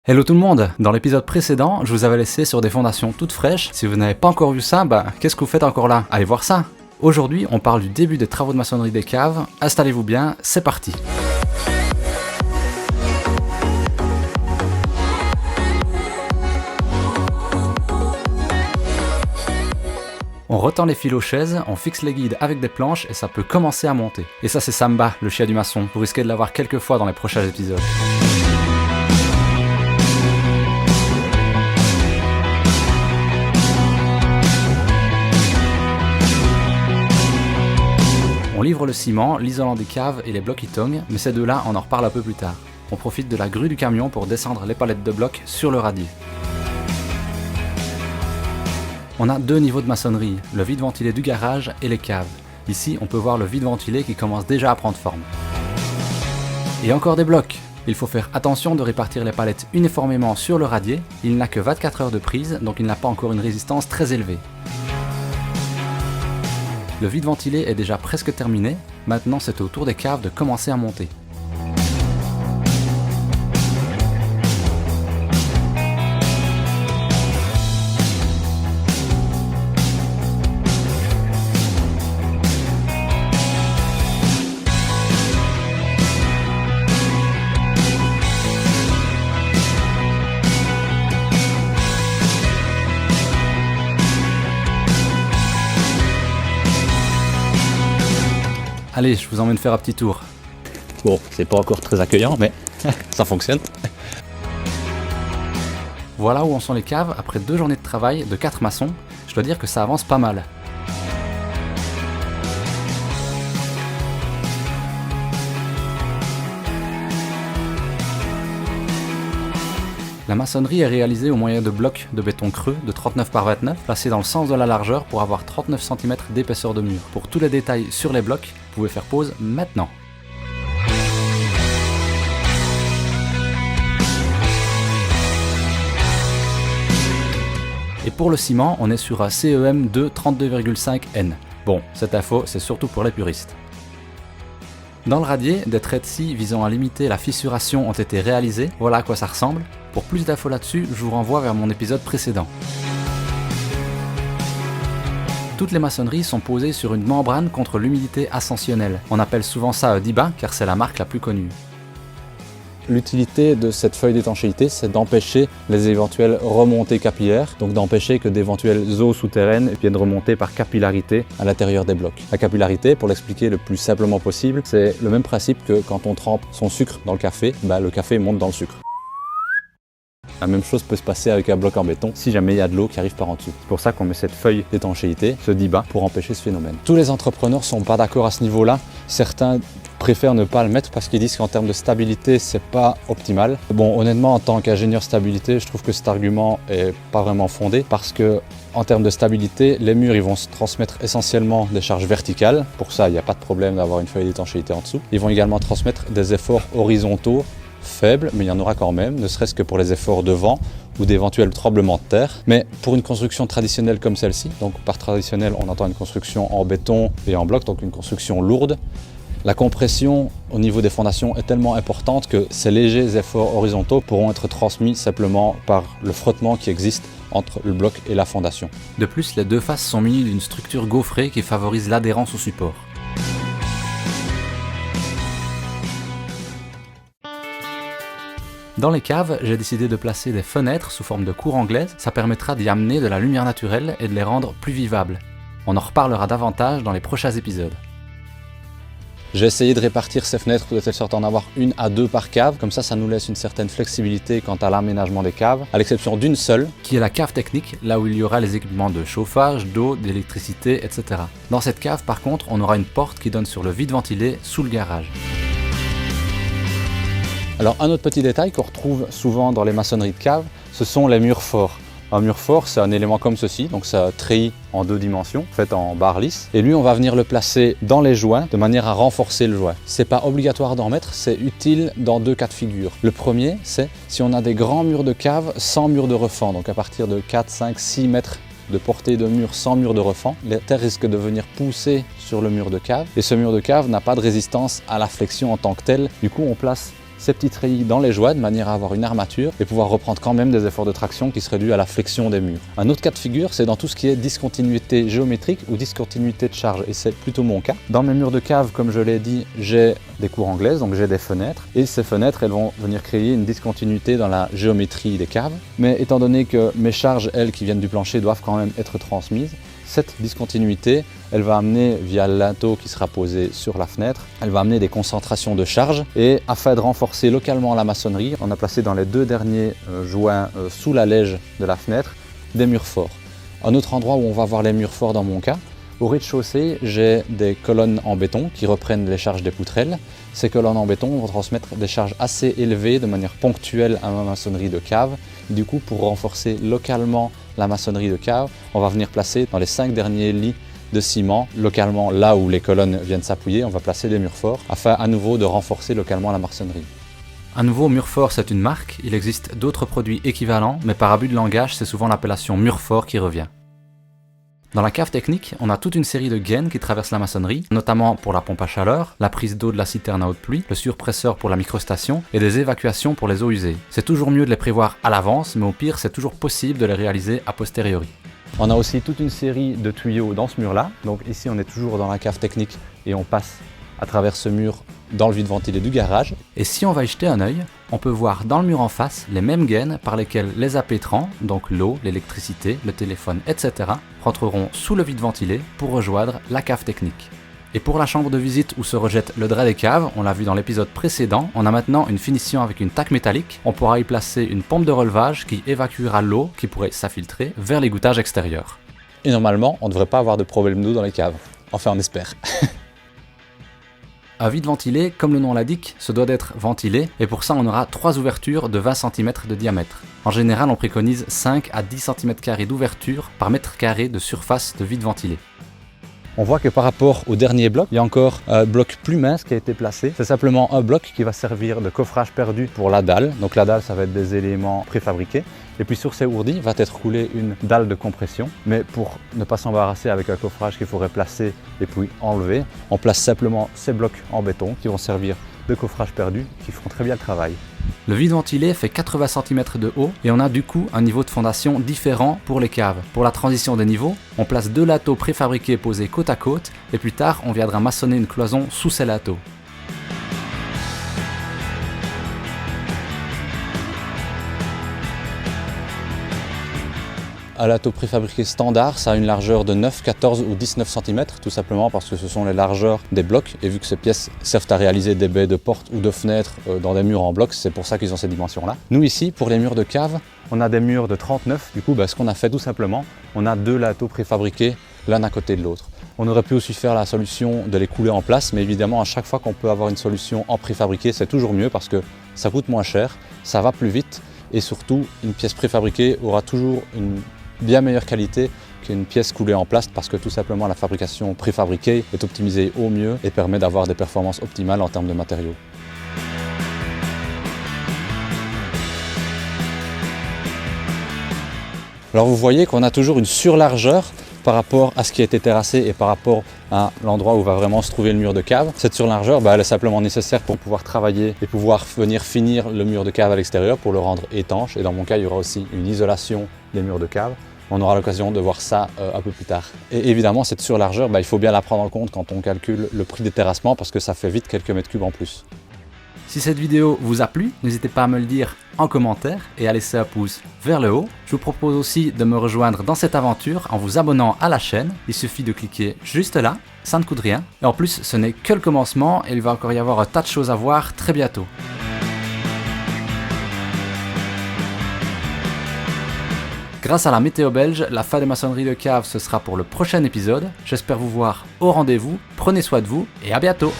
Hello tout le monde! Dans l'épisode précédent, je vous avais laissé sur des fondations toutes fraîches. Si vous n'avez pas encore vu ça, qu'est-ce que vous faites encore là? Allez voir ça! Aujourd'hui, on parle du début des travaux de maçonnerie des caves. Installez-vous bien, c'est parti! On retend les fils aux chaises, on fixe les guides avec des planches et ça peut commencer à monter. Et ça c'est Samba, le chien du maçon. Vous risquez de l'avoir quelques fois dans les prochains épisodes. On livre le ciment, l'isolant des caves et les blocs Ytong, mais ces deux-là, on en reparle un peu plus tard. On profite de la grue du camion pour descendre les palettes de blocs sur le radier. On a deux niveaux de maçonnerie, le vide ventilé du garage et les caves. Ici, on peut voir le vide ventilé qui commence déjà à prendre forme. Et encore des blocs. Il faut faire attention de répartir les palettes uniformément sur le radier. Il n'a que 24 heures de prise, donc il n'a pas encore une résistance très élevée. Le vide ventilé est déjà presque terminé, maintenant c'est au tour des caves de commencer à monter. Allez, je vous emmène faire un petit tour. Bon, c'est pas encore très accueillant, mais ça fonctionne. Voilà où en sont les caves après 2 journées de travail de 4 maçons. Je dois dire que ça avance pas mal. La maçonnerie est réalisée au moyen de blocs de béton creux de 39 par 29 placés dans le sens de la largeur pour avoir 39 cm d'épaisseur de mur. Pour tous les détails sur les blocs, vous pouvez faire pause maintenant. Et pour le ciment, on est sur un CEM de 32,5N. Bon, cette info, c'est surtout pour les puristes. Dans le radier, des traits de scie visant à limiter la fissuration ont été réalisés, voilà à quoi ça ressemble. Pour plus d'infos là-dessus, je vous renvoie vers mon épisode précédent. Toutes les maçonneries sont posées sur une membrane contre l'humidité ascensionnelle. On appelle souvent ça un DIBA car c'est la marque la plus connue. L'utilité de cette feuille d'étanchéité, c'est d'empêcher les éventuelles remontées capillaires, donc d'empêcher que d'éventuelles eaux souterraines viennent remonter par capillarité à l'intérieur des blocs. La capillarité, pour l'expliquer le plus simplement possible, c'est le même principe que quand on trempe son sucre dans le café monte dans le sucre. La même chose peut se passer avec un bloc en béton si jamais il y a de l'eau qui arrive par en dessous. C'est pour ça qu'on met cette feuille d'étanchéité, ce DIBA, pour empêcher ce phénomène. Tous les entrepreneurs ne sont pas d'accord à ce niveau-là. Certains préfèrent ne pas le mettre parce qu'ils disent qu'en termes de stabilité, c'est pas optimal. Bon, honnêtement, en tant qu'ingénieur stabilité, je trouve que cet argument est pas vraiment fondé parce que en termes de stabilité, les murs ils vont se transmettre essentiellement des charges verticales. Pour ça, il n'y a pas de problème d'avoir une feuille d'étanchéité en dessous. Ils vont également transmettre des efforts horizontaux faible, mais il y en aura quand même, ne serait-ce que pour les efforts de vent ou d'éventuels tremblements de terre. Mais pour une construction traditionnelle comme celle-ci, donc par traditionnel on entend une construction en béton et en bloc, donc une construction lourde, la compression au niveau des fondations est tellement importante que ces légers efforts horizontaux pourront être transmis simplement par le frottement qui existe entre le bloc et la fondation. De plus, les deux faces sont munies d'une structure gaufrée qui favorise l'adhérence au support. Dans les caves, j'ai décidé de placer des fenêtres sous forme de cour anglaise, ça permettra d'y amener de la lumière naturelle et de les rendre plus vivables. On en reparlera davantage dans les prochains épisodes. J'ai essayé de répartir ces fenêtres de telle sorte à en avoir 1 à 2 par cave, comme ça nous laisse une certaine flexibilité quant à l'aménagement des caves, à l'exception d'une seule, qui est la cave technique, là où il y aura les équipements de chauffage, d'eau, d'électricité, etc. Dans cette cave par contre, on aura une porte qui donne sur le vide ventilé sous le garage. Alors un autre petit détail qu'on retrouve souvent dans les maçonneries de cave, ce sont les murs forts. Un mur fort, c'est un élément comme ceci, donc c'est un treillis en 2 dimensions, fait en barre lisse. Et lui, on va venir le placer dans les joints de manière à renforcer le joint. C'est pas obligatoire d'en mettre, c'est utile dans 2 cas de figure. Le premier, c'est si on a des grands murs de cave sans mur de refend, donc à partir de 4, 5, 6 mètres de portée de mur sans mur de refend, les terres risquent de venir pousser sur le mur de cave. Et ce mur de cave n'a pas de résistance à la flexion en tant que telle. Du coup, on place ces petites treillis dans les joies de manière à avoir une armature et pouvoir reprendre quand même des efforts de traction qui seraient dus à la flexion des murs. Un autre cas de figure, c'est dans tout ce qui est discontinuité géométrique ou discontinuité de charge, et c'est plutôt mon cas. Dans mes murs de cave, comme je l'ai dit, j'ai des cours anglaises, donc j'ai des fenêtres, et ces fenêtres, elles vont venir créer une discontinuité dans la géométrie des caves. Mais étant donné que mes charges, elles, qui viennent du plancher, doivent quand même être transmises, cette discontinuité, elle va amener, via le linteau qui sera posé sur la fenêtre, elle va amener des concentrations de charge. Et afin de renforcer localement la maçonnerie, on a placé dans les 2 derniers joints sous la lège de la fenêtre des murs forts. Un autre endroit où on va voir les murs forts dans mon cas, au rez-de-chaussée, j'ai des colonnes en béton qui reprennent les charges des poutrelles. Ces colonnes en béton vont transmettre des charges assez élevées de manière ponctuelle à ma maçonnerie de cave. Du coup, pour renforcer localement la maçonnerie de cave, on va venir placer dans les 5 derniers lits de ciment, localement là où les colonnes viennent s'appuyer, on va placer des murs forts afin à nouveau de renforcer localement la maçonnerie. À nouveau, Murfort, c'est une marque. Il existe d'autres produits équivalents, mais par abus de langage, c'est souvent l'appellation Murfort qui revient. Dans la cave technique, on a toute une série de gaines qui traversent la maçonnerie, notamment pour la pompe à chaleur, la prise d'eau de la citerne à haute pluie, le surpresseur pour la microstation et des évacuations pour les eaux usées. C'est toujours mieux de les prévoir à l'avance, mais au pire, c'est toujours possible de les réaliser a posteriori. On a aussi toute une série de tuyaux dans ce mur-là. Donc ici, on est toujours dans la cave technique et on passe à travers ce mur dans le vide ventilé du garage. Et si on va y jeter un œil, on peut voir dans le mur en face les mêmes gaines par lesquelles les appétrants, donc l'eau, l'électricité, le téléphone, etc., rentreront sous le vide ventilé pour rejoindre la cave technique. Et pour la chambre de visite où se rejette le drap des caves, on l'a vu dans l'épisode précédent, on a maintenant une finition avec une taque métallique. On pourra y placer une pompe de relevage qui évacuera l'eau qui pourrait s'infiltrer vers l'égouttage extérieur. Et normalement, on ne devrait pas avoir de problème d'eau dans les caves. Enfin, on espère. Un vide ventilé, comme le nom l'indique, se doit d'être ventilé, et pour ça on aura 3 ouvertures de 20 cm de diamètre. En général, on préconise 5 à 10 cm² d'ouverture par mètre carré de surface de vide ventilé. On voit que par rapport au dernier bloc, il y a encore un bloc plus mince qui a été placé. C'est simplement un bloc qui va servir de coffrage perdu pour la dalle. Donc la dalle, ça va être des éléments préfabriqués. Et puis sur ces ourdis va être coulée une dalle de compression. Mais pour ne pas s'embarrasser avec un coffrage qu'il faudrait placer et puis enlever, on place simplement ces blocs en béton qui vont servir de coffrage perdu, qui feront très bien le travail. Le vide ventilé fait 80 cm de haut et on a du coup un niveau de fondation différent pour les caves. Pour la transition des niveaux, on place 2 lateaux préfabriqués posés côte à côte et plus tard on viendra maçonner une cloison sous ces lateaux. Un lateau préfabriqué standard, ça a une largeur de 9, 14 ou 19 cm, tout simplement parce que ce sont les largeurs des blocs. Et vu que ces pièces servent à réaliser des baies de portes ou de fenêtres dans des murs en bloc, c'est pour ça qu'ils ont ces dimensions-là. Nous ici, pour les murs de cave, on a des murs de 39. Du coup, ce qu'on a fait tout simplement, on a 2 lateaux préfabriqués l'un à côté de l'autre. On aurait pu aussi faire la solution de les couler en place, mais évidemment, à chaque fois qu'on peut avoir une solution en préfabriqué, c'est toujours mieux parce que ça coûte moins cher, ça va plus vite et surtout, une pièce préfabriquée aura toujours une bien meilleure qualité qu'une pièce coulée en plast parce que tout simplement la fabrication préfabriquée est optimisée au mieux et permet d'avoir des performances optimales en termes de matériaux. Alors vous voyez qu'on a toujours une surlargeur par rapport à ce qui a été terrassé et par rapport à l'endroit où va vraiment se trouver le mur de cave. Cette surlargeur, elle est simplement nécessaire pour pouvoir travailler et pouvoir venir finir le mur de cave à l'extérieur pour le rendre étanche. Et dans mon cas, il y aura aussi une isolation des murs de cave. On aura l'occasion de voir ça un peu plus tard. Et évidemment, cette surlargeur, il faut bien la prendre en compte quand on calcule le prix des terrassements parce que ça fait vite quelques mètres cubes en plus. Si cette vidéo vous a plu, n'hésitez pas à me le dire en commentaire et à laisser un pouce vers le haut. Je vous propose aussi de me rejoindre dans cette aventure en vous abonnant à la chaîne. Il suffit de cliquer juste là, ça ne coûte rien. Et en plus, ce n'est que le commencement et il va encore y avoir un tas de choses à voir très bientôt. Grâce à la météo belge, la fin des maçonneries de cave ce sera pour le prochain épisode. J'espère vous voir au rendez-vous, prenez soin de vous et à bientôt.